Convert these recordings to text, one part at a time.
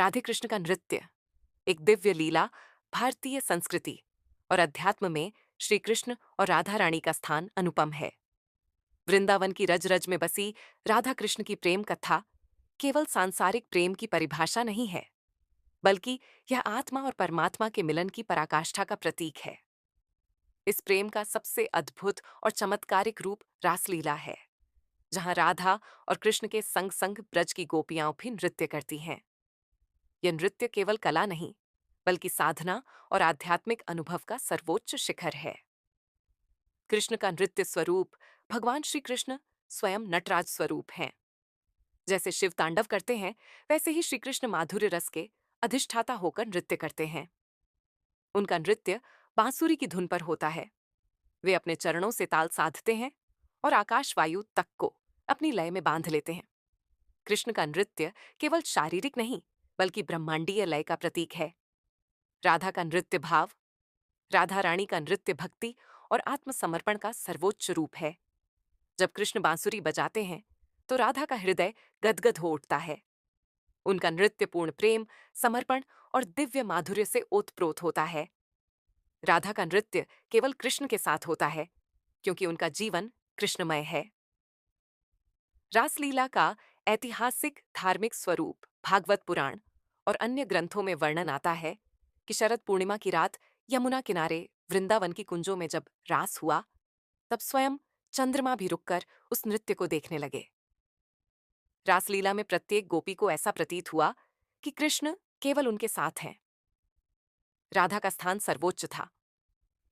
राधे कृष्ण का नृत्य एक दिव्य लीला भारतीय संस्कृति और अध्यात्म में श्री कृष्ण और राधा रानी का स्थान अनुपम है। वृंदावन की रज रज में बसी राधा कृष्ण की प्रेम कथा केवल सांसारिक प्रेम की परिभाषा नहीं है, बल्कि यह आत्मा और परमात्मा के मिलन की पराकाष्ठा का प्रतीक है। इस प्रेम का सबसे अद्भुत और चमत्कारिक रूप रासलीला है, जहां राधा और कृष्ण के संग संग ब्रज की गोपियां भी नृत्य करती हैं। यह नृत्य केवल कला नहीं, बल्कि साधना और आध्यात्मिक अनुभव का सर्वोच्च शिखर है। कृष्ण का नृत्य स्वरूप भगवान श्री कृष्ण स्वयं नटराज स्वरूप हैं। जैसे शिव तांडव करते हैं, वैसे ही श्री कृष्ण माधुर्य रस के अधिष्ठाता होकर नृत्य करते हैं। उनका नृत्य बांसुरी की धुन पर होता है। वे अपने चरणों से ताल साधते हैं और आकाश वायु तक को अपनी लय में बांध लेते हैं। कृष्ण का नृत्य केवल शारीरिक नहीं, बल्कि ब्रह्मांडीय लय का प्रतीक है। राधा का नृत्य भाव, राधा रानी का नृत्य भक्ति और आत्मसमर्पण का सर्वोच्च रूप है। जब कृष्ण बांसुरी बजाते हैं, तो राधा का हृदय गदगद हो उठता है। उनका नृत्य पूर्ण प्रेम, समर्पण और दिव्य माधुर्य से ओतप्रोत होता है। राधा का नृत्य केवल कृष्ण के साथ होता है, क्योंकि उनका जीवन कृष्णमय है। रासलीला का ऐतिहासिक धार्मिक स्वरूप भागवत पुराण और अन्य ग्रंथों में वर्णन आता है कि शरद पूर्णिमा की रात यमुना किनारे वृंदावन की कुंजों में जब रास हुआ, तब स्वयं चंद्रमा भी रुककर उस नृत्य को देखने लगे। रासलीला में प्रत्येक गोपी को ऐसा प्रतीत हुआ कि कृष्ण केवल उनके साथ हैं। राधा का स्थान सर्वोच्च था,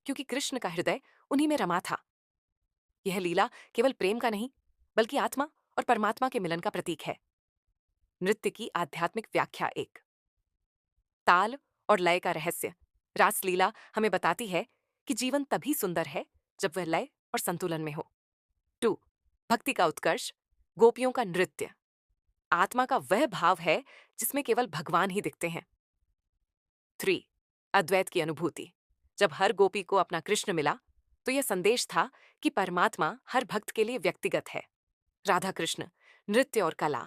क्योंकि कृष्ण का हृदय उन्हीं में रमा था। यह लीला केवल प्रेम का नहीं, बल्कि आत्मा और परमात्मा के मिलन का प्रतीक है। नृत्य की आध्यात्मिक व्याख्या एक, ताल और लय का रहस्य। रासलीला हमें बताती है कि जीवन तभी सुंदर है जब वह लय और संतुलन में हो। 2. भक्ति का उत्कर्ष, गोपियों का नृत्य आत्मा का वह भाव है जिसमें केवल भगवान ही दिखते हैं। 3. अद्वैत की अनुभूति, जब हर गोपी को अपना कृष्ण मिला, तो यह संदेश था कि परमात्मा हर भक्त के लिए व्यक्तिगत है। राधा कृष्ण नृत्य और कला,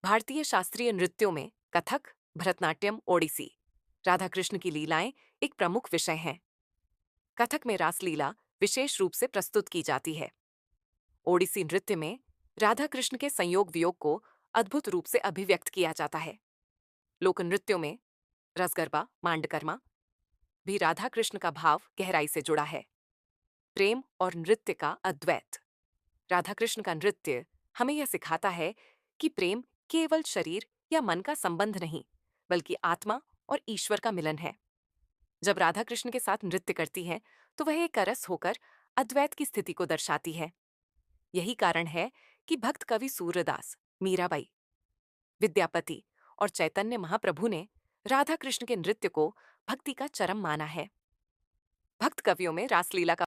भारतीय शास्त्रीय नृत्यों में कथक, भरतनाट्यम, ओडिसी, राधा कृष्ण की लीलाएं एक प्रमुख विषय हैं। कथक में रासलीला विशेष रूप से प्रस्तुत की जाती है। ओडिसी नृत्य में राधा कृष्ण के संयोग वियोग को अद्भुत रूप से अभिव्यक्त किया जाता है। लोक नृत्यों में रसगरबा, मांडकर्मा भी राधा कृष्ण का भाव गहराई से जुड़ा है। प्रेम और नृत्य का अद्वैत, राधा कृष्ण का नृत्य हमें यह सिखाता है कि प्रेम केवल शरीर या मन का संबंध नहीं, बल्कि आत्मा और ईश्वर का मिलन है। जब राधा कृष्ण के साथ नृत्य करती हैं, तो वह एक रस होकर अद्वैत की स्थिति को दर्शाती है। यही कारण है कि भक्त कवि सूरदास, मीराबाई, विद्यापति और चैतन्य महाप्रभु ने राधा कृष्ण के नृत्य को भक्ति का चरम माना है। भक्त कवियों में रासलीला का